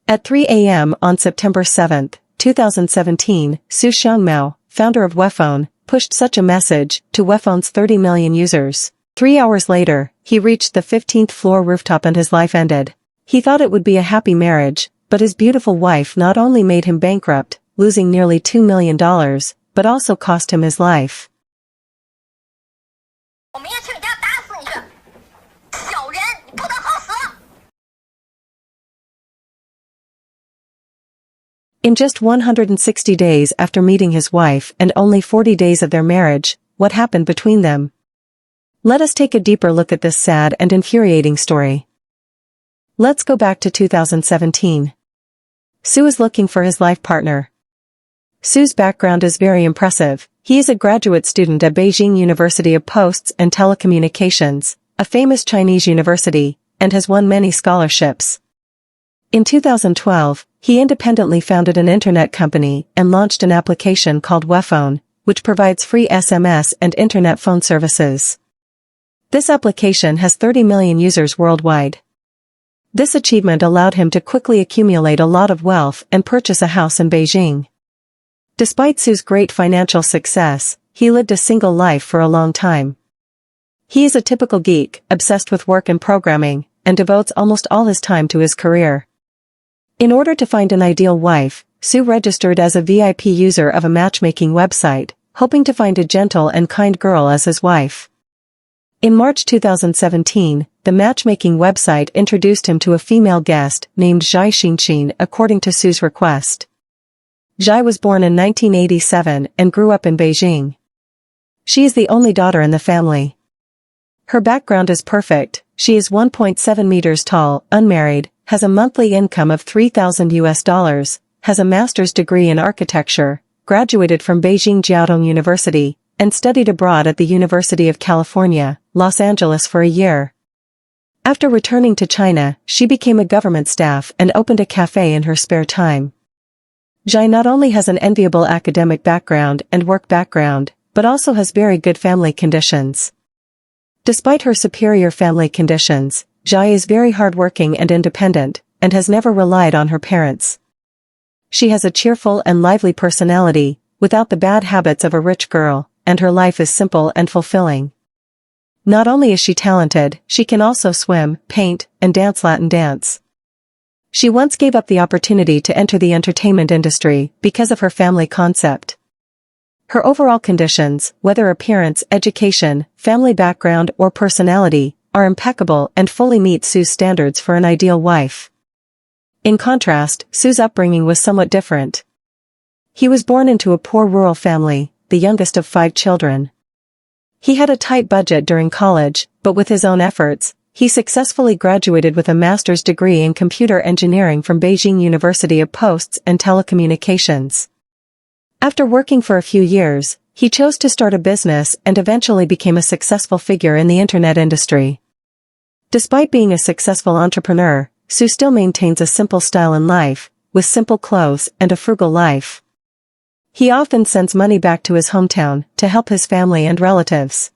At 3 a.m. on September 7, 2017, Xiangmao, founder of Wephone, pushed such a message to Wephone's 30 million users. 3 hours later, he reached the 15th floor rooftop and his life ended. He thought it would be a happy marriage, but his beautiful wife not only made him bankrupt, losing nearly $2 million, but also cost him his life. In just 160 days after meeting his wife and only 40 days of their marriage, what happened between them? Let us take a deeper look at this sad and infuriating story. Let's go back to 2017. Su is looking for his life partner. Su's background is very impressive. He is a graduate student at Beijing University of Posts and Telecommunications, a famous Chinese university, and has won many scholarships. In 2012, he independently founded an internet company and launched an application called Wephone, which provides free SMS and internet phone services. This application has 30 million users worldwide. This achievement allowed him to quickly accumulate a lot of wealth and purchase a house in Beijing. Despite Su's great financial success, he lived a single life for a long time. He is a typical geek, obsessed with work and programming, and devotes almost all his time to his career. In order to find an ideal wife, Su registered as a VIP user of a matchmaking website, hoping to find a gentle and kind girl as his wife. In March 2017, the matchmaking website introduced him to a female guest named Zhai xinxin according to Su's request. Zhai was born in 1987 and grew up in Beijing. She is the only daughter in the family. Her background is perfect. She is 1.7 meters tall, unmarried, has a monthly income of $3,000, has a master's degree in architecture, graduated from Beijing Jiaotong University, and studied abroad at the University of California, Los Angeles for a year. After returning to China, she became a government staff and opened a cafe in her spare time. Zhai not only has an enviable academic background and work background, but also has very good family conditions. Despite her superior family conditions, Zhai is very hardworking and independent, and has never relied on her parents. She has a cheerful and lively personality, without the bad habits of a rich girl, and her life is simple and fulfilling. Not only is she talented, she can also swim, paint, and dance Latin dance. She once gave up the opportunity to enter the entertainment industry because of her family concept. Her overall conditions, whether appearance, education, family background, or personality, are impeccable and fully meet Su's standards for an ideal wife. In contrast, Su's upbringing was somewhat different. He was born into a poor rural family, the youngest of 5 children. He had a tight budget during college, but with his own efforts, he successfully graduated with a master's degree in computer engineering from Beijing University of Posts and Telecommunications. After working for a few years, he chose to start a business and eventually became a successful figure in the internet industry. Despite being a successful entrepreneur, Su still maintains a simple style in life, with simple clothes and a frugal life. He often sends money back to his hometown to help his family and relatives.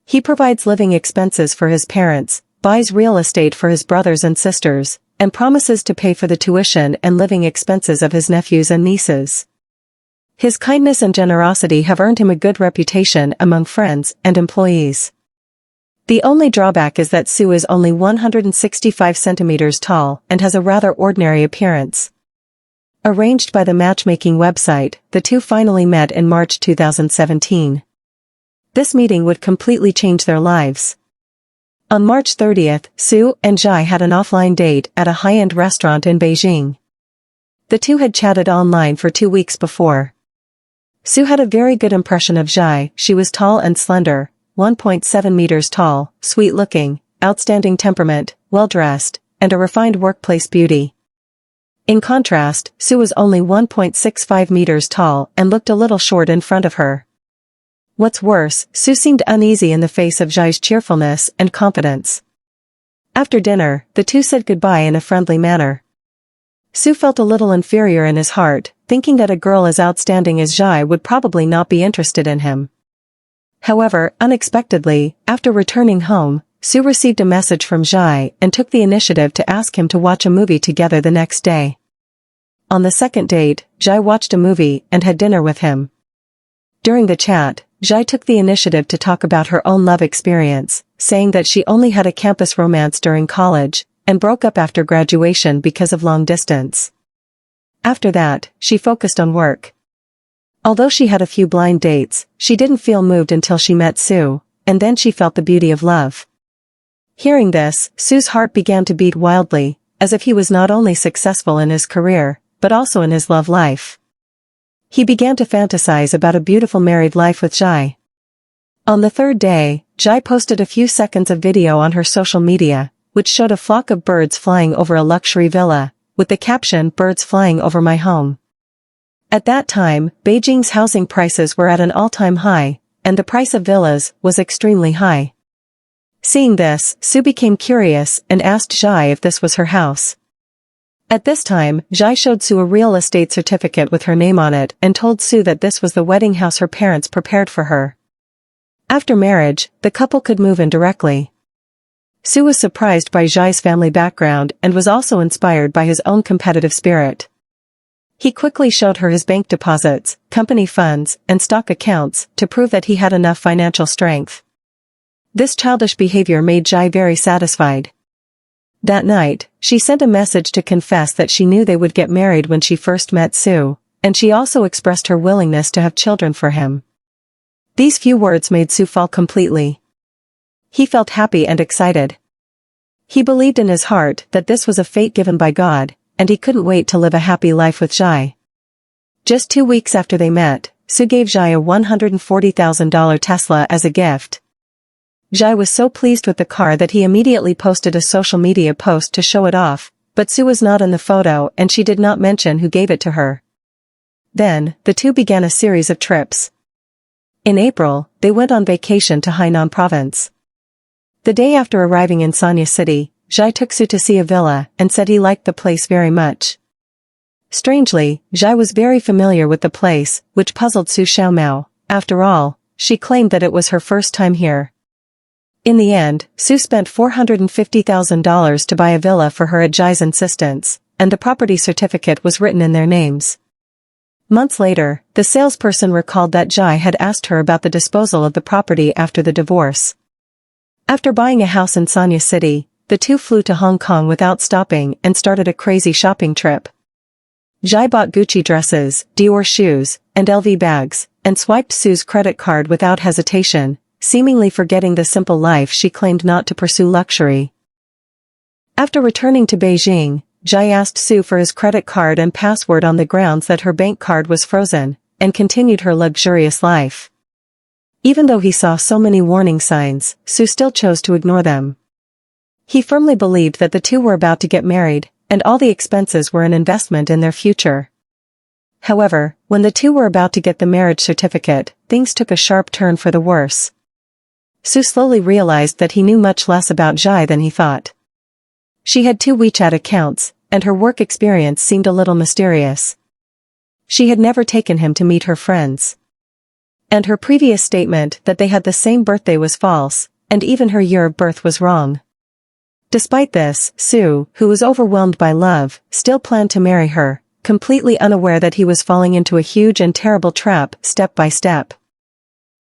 He provides living expenses for his parents, buys real estate for his brothers and sisters, and promises to pay for the tuition and living expenses of his nephews and nieces. His kindness and generosity have earned him a good reputation among friends and employees. The only drawback is that Su is only 165 centimeters tall and has a rather ordinary appearance. Arranged by the matchmaking website, the two finally met in March 2017. This meeting would completely change their lives. On March 30th, Su and Zhai had an offline date at a high-end restaurant in Beijing. The two had chatted online for 2 weeks before. Su had a very good impression of Zhai. She was tall and slender, 1.7 meters tall, sweet-looking, outstanding temperament, well-dressed, and a refined workplace beauty. In contrast, Su was only 1.65 meters tall and looked a little short in front of her. What's worse, Su seemed uneasy in the face of Zhai's cheerfulness and confidence. After dinner, the two said goodbye in a friendly manner. Su felt a little inferior in his heart, thinking that a girl as outstanding as Zhai would probably not be interested in him. However, unexpectedly, after returning home, Sue received a message from Zhai and took the initiative to ask him to watch a movie together the next day. On the second date, Zhai watched a movie and had dinner with him. During the chat, Zhai took the initiative to talk about her own love experience, saying that she only had a campus romance during college, and broke up after graduation because of long distance. After that, she focused on work. Although she had a few blind dates, she didn't feel moved until she met Sue, and then she felt the beauty of love. Hearing this, Sue's heart began to beat wildly, as if he was not only successful in his career, but also in his love life. He began to fantasize about a beautiful married life with Zhai. On the third day, Zhai posted a few seconds of video on her social media, which showed a flock of birds flying over a luxury villa, with the caption, "Birds flying over my home." At that time, Beijing's housing prices were at an all-time high, and the price of villas was extremely high. Seeing this, Sue became curious and asked Zhai if this was her house. At this time, Zhai showed Sue a real estate certificate with her name on it and told Sue that this was the wedding house her parents prepared for her. After marriage, the couple could move in directly. Sue was surprised by Zhai's family background and was also inspired by his own competitive spirit. He quickly showed her his bank deposits, company funds, and stock accounts to prove that he had enough financial strength. This childish behavior made Zhai very satisfied. That night, she sent a message to confess that she knew they would get married when she first met Sue, and she also expressed her willingness to have children for him. These few words made Sue fall completely. He felt happy and excited. He believed in his heart that this was a fate given by God, and he couldn't wait to live a happy life with Zhai. Just 2 weeks after they met, Sue gave Zhai a $140,000 Tesla as a gift. Zhai was so pleased with the car that he immediately posted a social media post to show it off, but Sue was not in the photo and she did not mention who gave it to her. Then, the two began a series of trips. In April, they went on vacation to Hainan province. The day after arriving in Sanya City, Zhai took Sue to see a villa and said he liked the place very much. Strangely, Zhai was very familiar with the place, which puzzled Su Xiangmao. After all, she claimed that it was her first time here. In the end, Sue spent $450,000 to buy a villa for her at Zhai's insistence, and the property certificate was written in their names. Months later, the salesperson recalled that Zhai had asked her about the disposal of the property after the divorce. After buying a house in Sanya City, the two flew to Hong Kong without stopping and started a crazy shopping trip. Zhai bought Gucci dresses, Dior shoes, and LV bags, and swiped Sue's credit card without hesitation, seemingly forgetting the simple life she claimed not to pursue luxury. After returning to Beijing, Zhai asked Sue for his credit card and password on the grounds that her bank card was frozen, and continued her luxurious life. Even though he saw so many warning signs, Sue still chose to ignore them. He firmly believed that the two were about to get married, and all the expenses were an investment in their future. However, when the two were about to get the marriage certificate, things took a sharp turn for the worse. Sue slowly realized that he knew much less about Zhai than he thought. She had 2 WeChat accounts, and her work experience seemed a little mysterious. She had never taken him to meet her friends. And her previous statement that they had the same birthday was false, and even her year of birth was wrong. Despite this, Sue, who was overwhelmed by love, still planned to marry her, completely unaware that he was falling into a huge and terrible trap, step by step.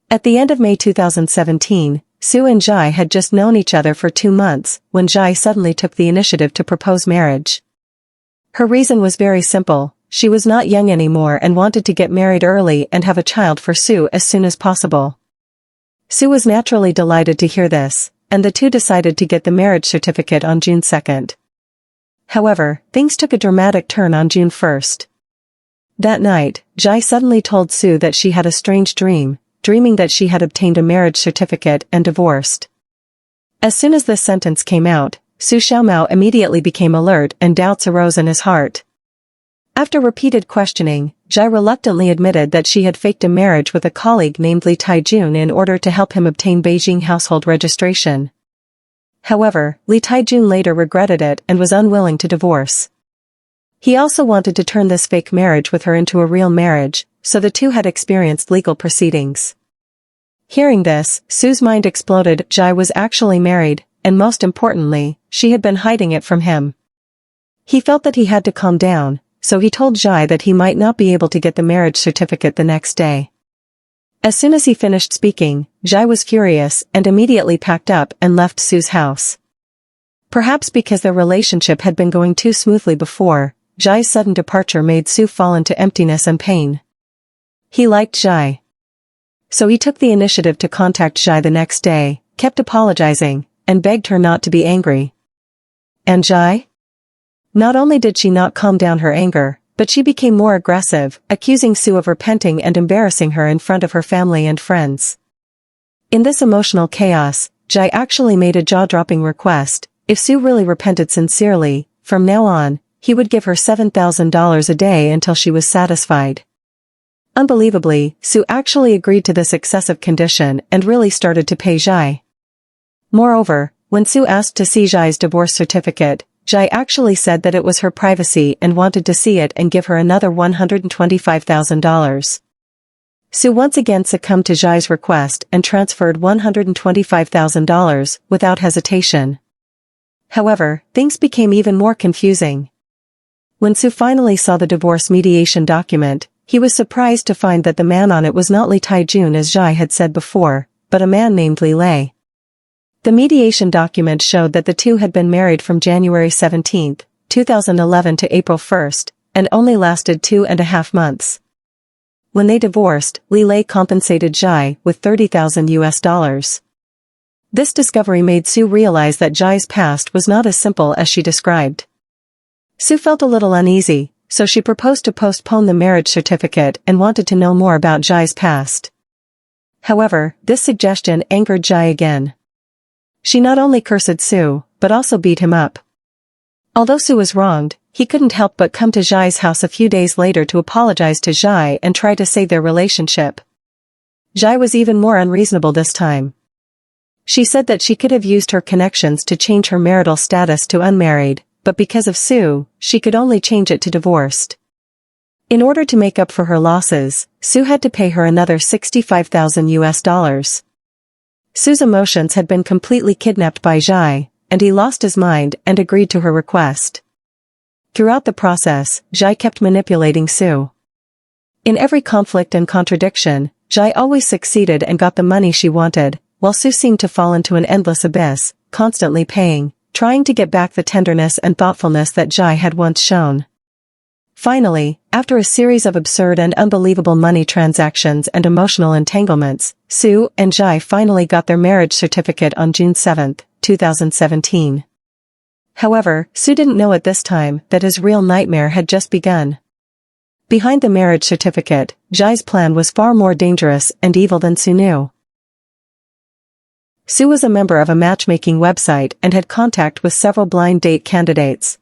At the end of May 2017, Sue and Zhai had just known each other for 2 months, when Zhai suddenly took the initiative to propose marriage. Her reason was very simple: she was not young anymore and wanted to get married early and have a child for Sue as soon as possible. Sue was naturally delighted to hear this, and the two decided to get the marriage certificate on June 2nd. However, things took a dramatic turn on June 1st. That night, Zhai suddenly told Sue that she had a strange dream, dreaming that she had obtained a marriage certificate and divorced. As soon as this sentence came out, Su Xiangmao immediately became alert and doubts arose in his heart. After repeated questioning, Zhai reluctantly admitted that she had faked a marriage with a colleague named Li Taijun in order to help him obtain Beijing household registration. However, Li Taijun later regretted it and was unwilling to divorce. He also wanted to turn this fake marriage with her into a real marriage, so the two had experienced legal proceedings. Hearing this, Sue's mind exploded. Zhai was actually married, and most importantly, she had been hiding it from him. He felt that he had to calm down, so he told Zhai that he might not be able to get the marriage certificate the next day. As soon as he finished speaking, Zhai was furious and immediately packed up and left Su's house. Perhaps because their relationship had been going too smoothly before, Zhai's sudden departure made Su fall into emptiness and pain. He liked Zhai. So he took the initiative to contact Zhai the next day, kept apologizing, and begged her not to be angry. And Zhai? Not only did she not calm down her anger, but she became more aggressive, accusing Su of repenting and embarrassing her in front of her family and friends. In this emotional chaos, Zhai actually made a jaw-dropping request. If Su really repented sincerely, from now on, he would give her $7,000 a day until she was satisfied. Unbelievably, Su actually agreed to this excessive condition and really started to pay Zhai. Moreover, when Su asked to see Zhai's divorce certificate, Zhai actually said that it was her privacy and wanted to see it and give her another $125,000. Su once again succumbed to Zhai's request and transferred $125,000 without hesitation. However, things became even more confusing. When Su finally saw the divorce mediation document, he was surprised to find that the man on it was not Li Taijun as Zhai had said before, but a man named Li Lei. The mediation document showed that the two had been married from January 17, 2011 to April 1, and only lasted 2.5 months. When they divorced, Li Lei compensated Zhai with $30,000. This discovery made Su realize that Zhai's past was not as simple as she described. Su felt a little uneasy, so she proposed to postpone the marriage certificate and wanted to know more about Zhai's past. However, this suggestion angered Zhai again. She not only cursed Su, but also beat him up. Although Su was wronged, he couldn't help but come to Zhai's house a few days later to apologize to Zhai and try to save their relationship. Zhai was even more unreasonable this time. She said that she could have used her connections to change her marital status to unmarried, but because of Su, she could only change it to divorced. In order to make up for her losses, Su had to pay her another $65,000. Su's emotions had been completely kidnapped by Zhai, and he lost his mind and agreed to her request. Throughout the process, Zhai kept manipulating Su. In every conflict and contradiction, Zhai always succeeded and got the money she wanted, while Su seemed to fall into an endless abyss, constantly paying, trying to get back the tenderness and thoughtfulness that Zhai had once shown. Finally, after a series of absurd and unbelievable money transactions and emotional entanglements, Su and Zhai finally got their marriage certificate on June 7, 2017. However, Su didn't know at this time that his real nightmare had just begun. Behind the marriage certificate, Zhai's plan was far more dangerous and evil than Su knew. Su was a member of a matchmaking website and had contact with several blind date candidates.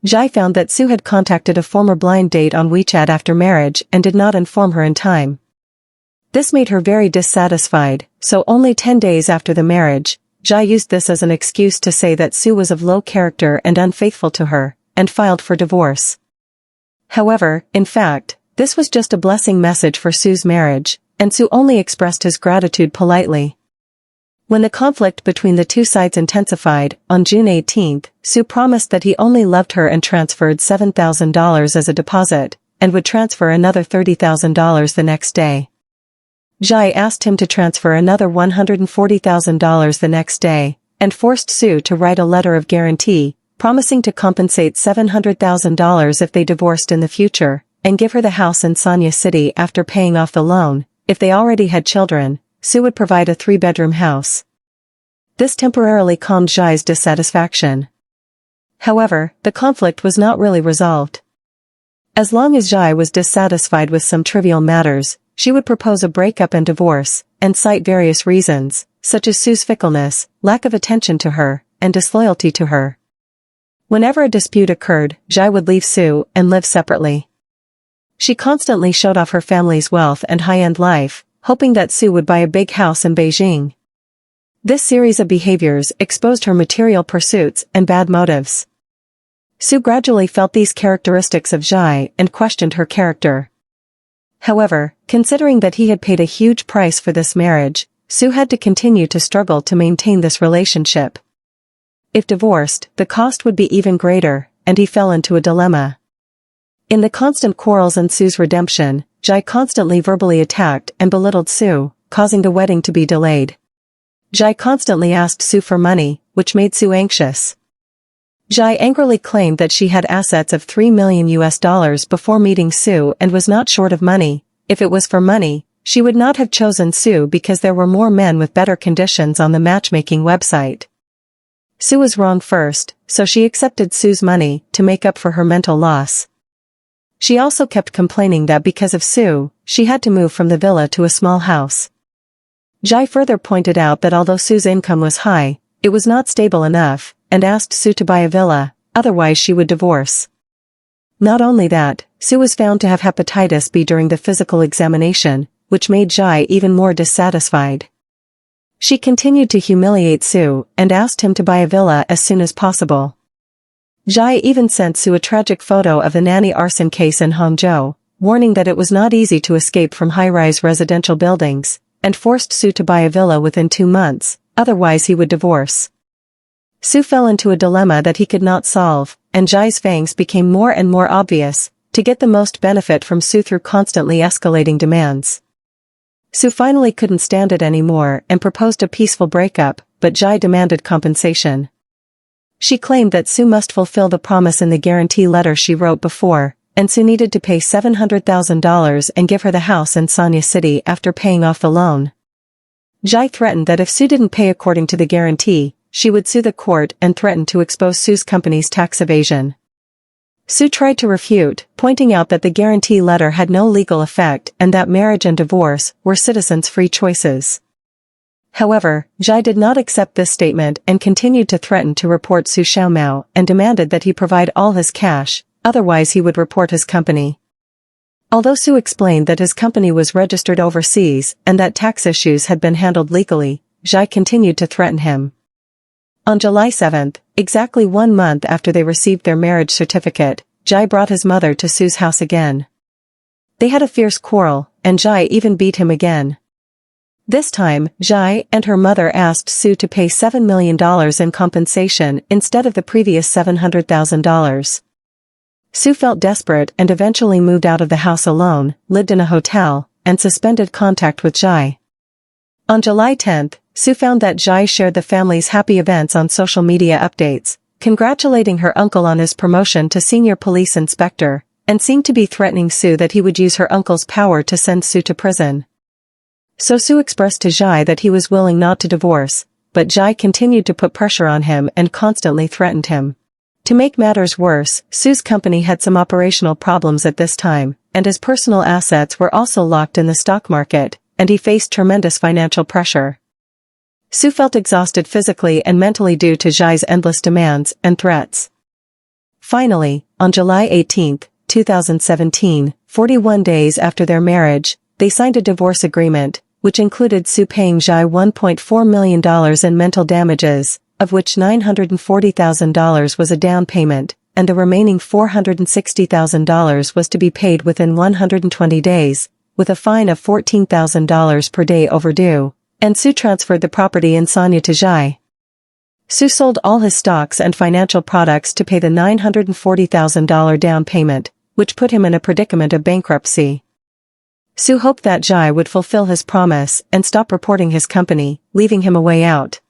Zhai found that Su had contacted a former blind date on WeChat after marriage and did not inform her in time. This made her very dissatisfied, so only 10 days after the marriage, Zhai used this as an excuse to say that Su was of low character and unfaithful to her, and filed for divorce. However, in fact, this was just a blessing message for Su's marriage, and Su only expressed his gratitude politely. When the conflict between the two sides intensified, on June 18, Su promised that he only loved her and transferred $7,000 as a deposit, and would transfer another $30,000 the next day. Zhai asked him to transfer another $140,000 the next day, and forced Su to write a letter of guarantee, promising to compensate $700,000 if they divorced in the future, and give her the house in Sanya City after paying off the loan. If they already had children, Su would provide a 3-bedroom house. This temporarily calmed Zhai's dissatisfaction. However, the conflict was not really resolved. As long as Zhai was dissatisfied with some trivial matters, she would propose a breakup and divorce, and cite various reasons, such as Su's fickleness, lack of attention to her, and disloyalty to her. Whenever a dispute occurred, Zhai would leave Su and live separately. She constantly showed off her family's wealth and high-end life, hoping that Su would buy a big house in Beijing. This series of behaviors exposed her material pursuits and bad motives. Su gradually felt these characteristics of Zhai and questioned her character. However, considering that he had paid a huge price for this marriage, Su had to continue to struggle to maintain this relationship. If divorced, the cost would be even greater, and he fell into a dilemma. In the constant quarrels and Sue's redemption, Zhai constantly verbally attacked and belittled Sue, causing the wedding to be delayed. Zhai constantly asked Sue for money, which made Sue anxious. Zhai angrily claimed that she had assets of $3 million before meeting Sue and was not short of money. If it was for money, she would not have chosen Sue because there were more men with better conditions on the matchmaking website. Sue was wrong first, so she accepted Sue's money to make up for her mental loss. She also kept complaining that because of Sue, she had to move from the villa to a small house. Zhai further pointed out that although Sue's income was high, it was not stable enough, and asked Sue to buy a villa, otherwise she would divorce. Not only that, Sue was found to have hepatitis B during the physical examination, which made Zhai even more dissatisfied. She continued to humiliate Sue and asked him to buy a villa as soon as possible. Zhai even sent Sue a tragic photo of the nanny arson case in Hangzhou, warning that it was not easy to escape from high-rise residential buildings, and forced Sue to buy a villa within 2 months, otherwise he would divorce. Sue fell into a dilemma that he could not solve, and Zhai's fangs became more and more obvious, to get the most benefit from Sue through constantly escalating demands. Sue finally couldn't stand it anymore and proposed a peaceful breakup, but Zhai demanded compensation. She claimed that Sue must fulfill the promise in the guarantee letter she wrote before, and Sue needed to pay $700,000 and give her the house in Sanya City after paying off the loan. Zhai threatened that if Sue didn't pay according to the guarantee, she would sue the court and threatened to expose Sue's company's tax evasion. Sue tried to refute, pointing out that the guarantee letter had no legal effect and that marriage and divorce were citizens' free choices. However, Zhai did not accept this statement and continued to threaten to report Xiangmao and demanded that he provide all his cash, otherwise he would report his company. Although Sue explained that his company was registered overseas and that tax issues had been handled legally, Zhai continued to threaten him. On July 7, exactly 1 month after they received their marriage certificate, Zhai brought his mother to Sue's house again. They had a fierce quarrel, and Zhai even beat him again. This time, Zhai and her mother asked Sue to pay $7 million in compensation instead of the previous $700,000. Sue felt desperate and eventually moved out of the house alone, lived in a hotel, and suspended contact with Zhai. On July 10, Sue found that Zhai shared the family's happy events on social media updates, congratulating her uncle on his promotion to senior police inspector, and seemed to be threatening Sue that he would use her uncle's power to send Sue to prison. So Sue expressed to Zhai that he was willing not to divorce, but Zhai continued to put pressure on him and constantly threatened him. To make matters worse, Sue's company had some operational problems at this time, and his personal assets were also locked in the stock market, and he faced tremendous financial pressure. Sue felt exhausted physically and mentally due to Zhai's endless demands and threats. Finally, on July 18, 2017, 41 days after their marriage, they signed a divorce agreement, which included Sue paying Zhai $1.4 million in mental damages, of which $940,000 was a down payment, and the remaining $460,000 was to be paid within 120 days, with a fine of $14,000 per day overdue, and Sue transferred the property in Sanya to Zhai. Sue sold all his stocks and financial products to pay the $940,000 down payment, which put him in a predicament of bankruptcy. Sue hoped that Zhai would fulfill his promise and stop reporting his company, leaving him a way out.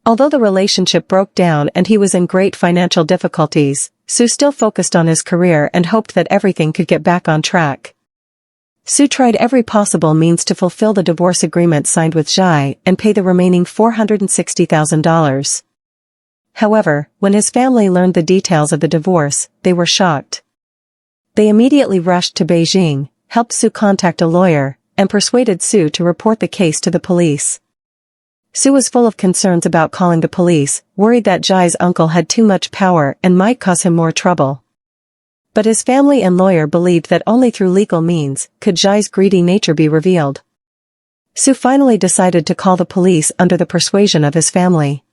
Although the relationship broke down and he was in great financial difficulties, Sue still focused on his career and hoped that everything could get back on track. Sue tried every possible means to fulfill the divorce agreement signed with Zhai and pay the remaining $460,000. However, when his family learned the details of the divorce, they were shocked. They immediately rushed to Beijing, helped Sue contact a lawyer, and persuaded Sue to report the case to the police. Sue was full of concerns about calling the police, worried that Zhai's uncle had too much power and might cause him more trouble. But his family and lawyer believed that only through legal means could Zhai's greedy nature be revealed. Sue finally decided to call the police under the persuasion of his family.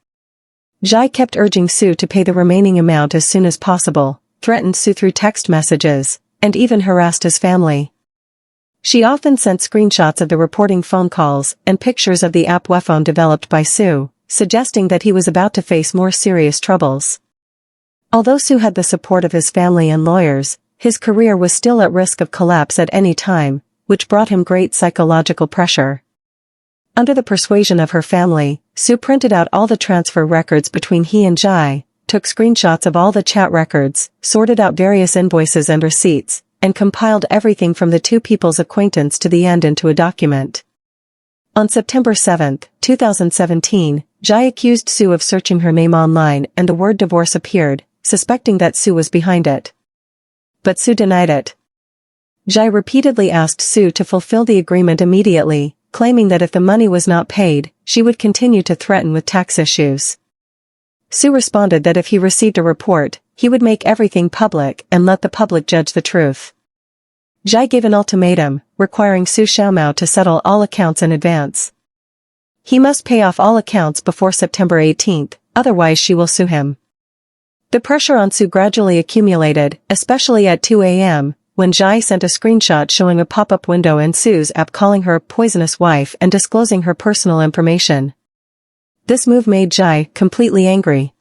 Zhai kept urging Sue to pay the remaining amount as soon as possible, threatened Sue through text messages, and even harassed his family. She often sent screenshots of the reporting phone calls and pictures of the app Wephone developed by Sue, suggesting that he was about to face more serious troubles. Although Su had the support of his family and lawyers, his career was still at risk of collapse at any time, which brought him great psychological pressure. Under the persuasion of her family, Su printed out all the transfer records between he and Zhai, took screenshots of all the chat records, sorted out various invoices and receipts, and compiled everything from the two people's acquaintance to the end into a document. On September 7, 2017, Zhai accused Su of searching her name online and the word divorce appeared, suspecting that Su was behind it. But Su denied it. Zhai repeatedly asked Su to fulfill the agreement immediately, claiming that if the money was not paid, she would continue to threaten with tax issues. Su responded that if he received a report, he would make everything public and let the public judge the truth. Zhai gave an ultimatum, requiring Xiangmao to settle all accounts in advance. He must pay off all accounts before September 18, otherwise she will sue him. The pressure on Su gradually accumulated, especially at 2 a.m., when Zhai sent a screenshot showing a pop-up window in Su's app calling her a poisonous wife and disclosing her personal information. This move made Zhai completely angry.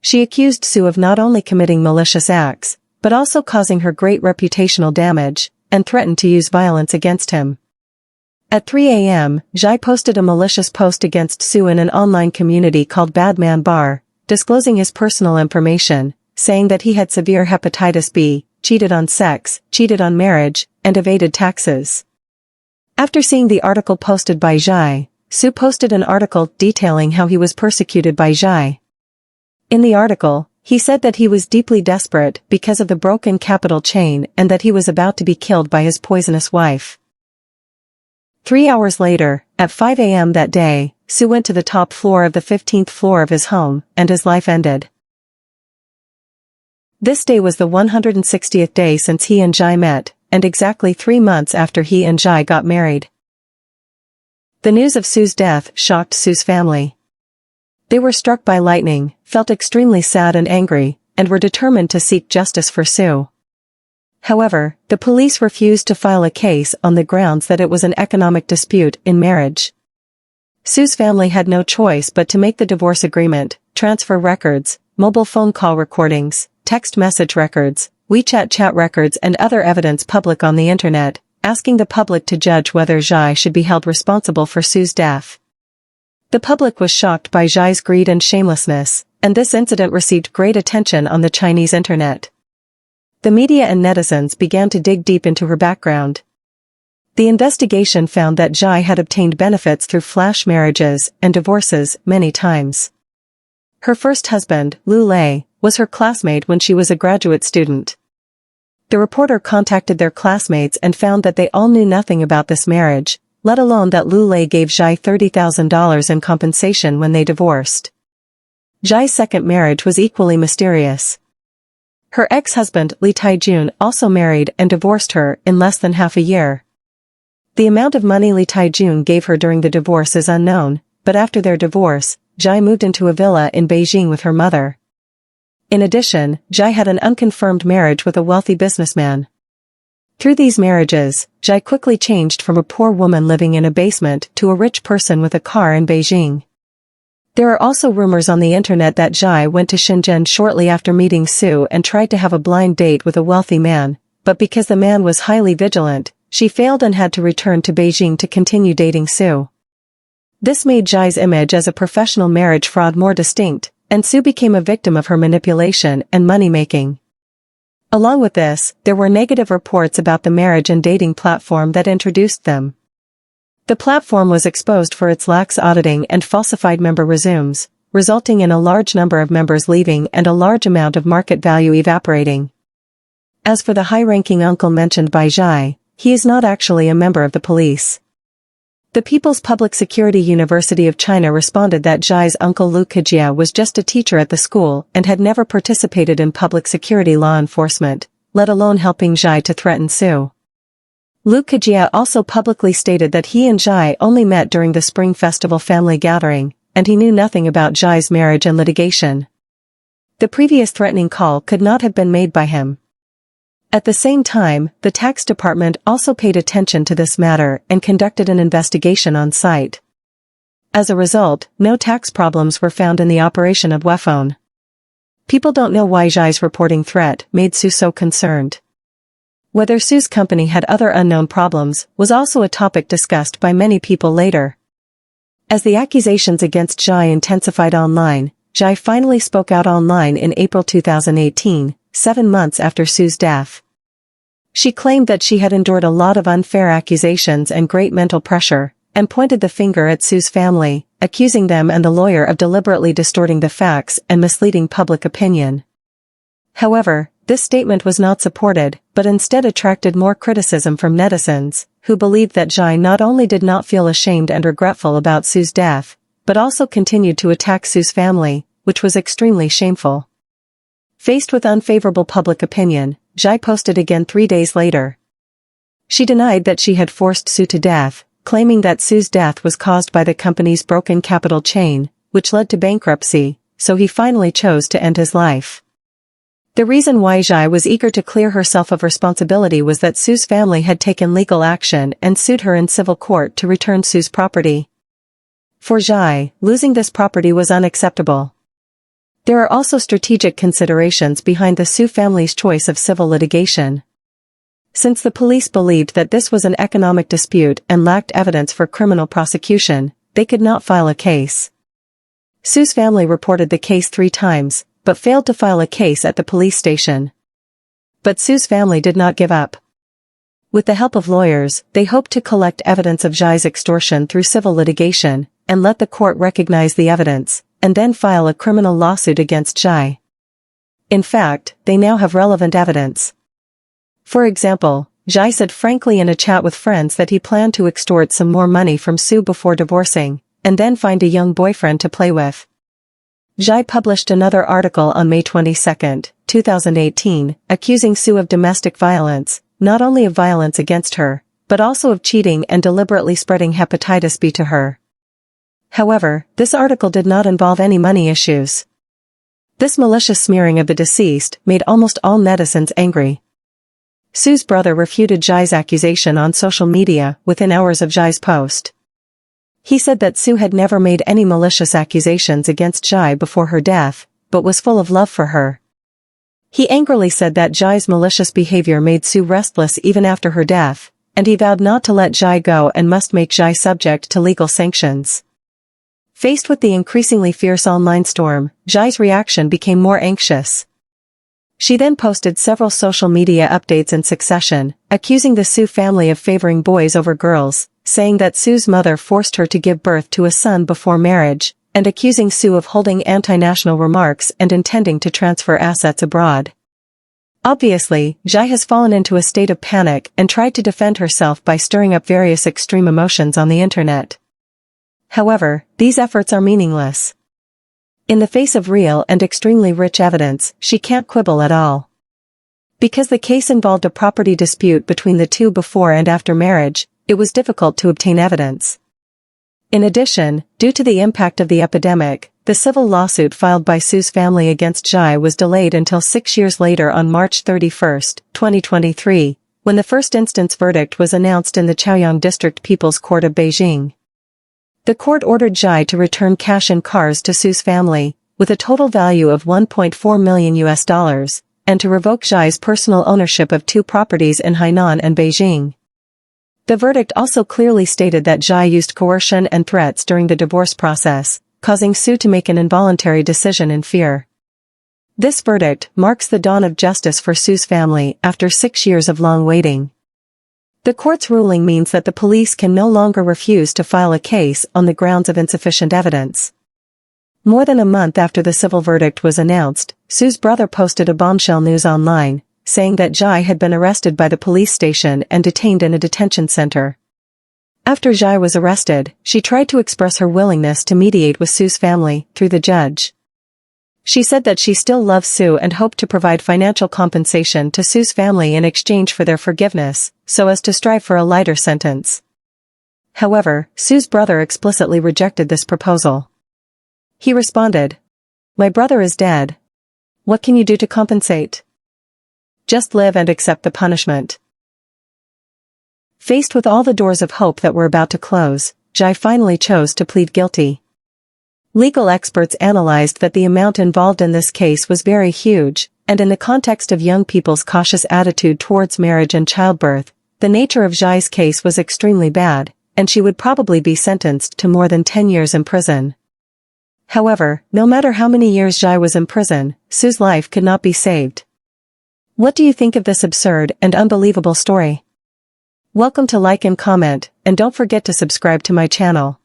She accused Su of not only committing malicious acts, but also causing her great reputational damage, and threatened to use violence against him. At 3 a.m., Zhai posted a malicious post against Su in an online community called Bad Man Bar, disclosing his personal information, saying that he had severe hepatitis B, cheated on sex, cheated on marriage, and evaded taxes. After seeing the article posted by Zhai, Su posted an article detailing how he was persecuted by Zhai. In the article, he said that he was deeply desperate because of the broken capital chain and that he was about to be killed by his poisonous wife. 3 hours later, at 5 a.m. that day, Su went to the top floor of the 15th floor of his home, and his life ended. This day was the 160th day since he and Zhai met, and exactly 3 months after he and Zhai got married. The news of Su's death shocked Su's family. They were struck by lightning, felt extremely sad and angry, and were determined to seek justice for Su. However, the police refused to file a case on the grounds that it was an economic dispute in marriage. Su's family had no choice but to make the divorce agreement, transfer records, mobile phone call recordings, text message records, WeChat chat records and other evidence public on the internet, asking the public to judge whether Zhai should be held responsible for Su's death. The public was shocked by Zhai's greed and shamelessness, and this incident received great attention on the Chinese internet. The media and netizens began to dig deep into her background. The investigation found that Zhai had obtained benefits through flash marriages and divorces many times. Her first husband, Lu Lei, was her classmate when she was a graduate student. The reporter contacted their classmates and found that they all knew nothing about this marriage, let alone that Lu Lei gave Zhai $30,000 in compensation when they divorced. Zhai's second marriage was equally mysterious. Her ex-husband, Li Taijun, also married and divorced her in less than half a year. The amount of money Li Taijun gave her during the divorce is unknown, but after their divorce, Zhai moved into a villa in Beijing with her mother. In addition, Zhai had an unconfirmed marriage with a wealthy businessman. Through these marriages, Zhai quickly changed from a poor woman living in a basement to a rich person with a car in Beijing. There are also rumors on the internet that Zhai went to Shenzhen shortly after meeting Su and tried to have a blind date with a wealthy man, but because the man was highly vigilant, she failed and had to return to Beijing to continue dating Su. This made Zhai's image as a professional marriage fraud more distinct, and Su became a victim of her manipulation and money-making. Along with this, there were negative reports about the marriage and dating platform that introduced them. The platform was exposed for its lax auditing and falsified member resumes, resulting in a large number of members leaving and a large amount of market value evaporating. As for the high-ranking uncle mentioned by Zhai, he is not actually a member of the police. The People's Public Security University of China responded that Zhai's uncle Lu Kejia was just a teacher at the school and had never participated in public security law enforcement, let alone helping Zhai to threaten Su. Lu Kejia also publicly stated that he and Zhai only met during the Spring Festival family gathering, and he knew nothing about Zhai's marriage and litigation. The previous threatening call could not have been made by him. At the same time, the tax department also paid attention to this matter and conducted an investigation on site. As a result, no tax problems were found in the operation of Wephone. People don't know why Zhai's reporting threat made Su so concerned. Whether Su's company had other unknown problems was also a topic discussed by many people later. As the accusations against Zhai intensified online, Zhai finally spoke out online in April 2018, 7 months after Su's death. She claimed that she had endured a lot of unfair accusations and great mental pressure, and pointed the finger at Su's family, accusing them and the lawyer of deliberately distorting the facts and misleading public opinion. However, this statement was not supported, but instead attracted more criticism from netizens, who believed that Zhai not only did not feel ashamed and regretful about Su's death, but also continued to attack Su's family, which was extremely shameful. Faced with unfavorable public opinion, Zhai posted again 3 days later. She denied that she had forced Su to death, claiming that Su's death was caused by the company's broken capital chain, which led to bankruptcy, so he finally chose to end his life. The reason why Zhai was eager to clear herself of responsibility was that Su's family had taken legal action and sued her in civil court to return Su's property. For Zhai, losing this property was unacceptable. There are also strategic considerations behind the Su family's choice of civil litigation. Since the police believed that this was an economic dispute and lacked evidence for criminal prosecution, they could not file a case. Su's family reported the case 3 times, but failed to file a case at the police station. But Su's family did not give up. With the help of lawyers, they hoped to collect evidence of Zhai's extortion through civil litigation, and let the court recognize the evidence, and then file a criminal lawsuit against Zhai. In fact, they now have relevant evidence. For example, Zhai said frankly in a chat with friends that he planned to extort some more money from Su before divorcing, and then find a young boyfriend to play with. Zhai published another article on May 22, 2018, accusing Su of domestic violence, not only of violence against her, but also of cheating and deliberately spreading hepatitis B to her. However, this article did not involve any money issues. This malicious smearing of the deceased made almost all netizens angry. Su's brother refuted Zhai's accusation on social media within hours of Zhai's post. He said that Su had never made any malicious accusations against Zhai before her death, but was full of love for her. He angrily said that Zhai's malicious behavior made Su restless even after her death, and he vowed not to let Zhai go and must make Zhai subject to legal sanctions. Faced with the increasingly fierce online storm, Zhai's reaction became more anxious. She then posted several social media updates in succession, accusing the Su family of favoring boys over girls, saying that Su's mother forced her to give birth to a son before marriage, and accusing Su of holding anti-national remarks and intending to transfer assets abroad. Obviously, Zhai has fallen into a state of panic and tried to defend herself by stirring up various extreme emotions on the internet. However, these efforts are meaningless. In the face of real and extremely rich evidence, she can't quibble at all. Because the case involved a property dispute between the two before and after marriage, it was difficult to obtain evidence. In addition, due to the impact of the epidemic, the civil lawsuit filed by Su's family against Zhai was delayed until 6 years later on March 31, 2023, when the first instance verdict was announced in the Chaoyang District People's Court of Beijing. The court ordered Zhai to return cash and cars to Su's family, with a total value of $1.4 million, and to revoke Zhai's personal ownership of 2 properties in Hainan and Beijing. The verdict also clearly stated that Zhai used coercion and threats during the divorce process, causing Su to make an involuntary decision in fear. This verdict marks the dawn of justice for Su's family after 6 years of long waiting. The court's ruling means that the police can no longer refuse to file a case on the grounds of insufficient evidence. More than a month after the civil verdict was announced, Su's brother posted a bombshell news online, saying that Zhai had been arrested by the police station and detained in a detention center. After Zhai was arrested, she tried to express her willingness to mediate with Su's family through the judge. She said that she still loves Su and hoped to provide financial compensation to Su's family in exchange for their forgiveness, so as to strive for a lighter sentence. However, Su's brother explicitly rejected this proposal. He responded, "My brother is dead. What can you do to compensate? Just live and accept the punishment." Faced with all the doors of hope that were about to close, Zhai finally chose to plead guilty. Legal experts analyzed that the amount involved in this case was very huge, and in the context of young people's cautious attitude towards marriage and childbirth, the nature of Zhai's case was extremely bad, and she would probably be sentenced to more than 10 years in prison. However, no matter how many years Zhai was in prison, Su's life could not be saved. What do you think of this absurd and unbelievable story? Welcome to like and comment, and don't forget to subscribe to my channel.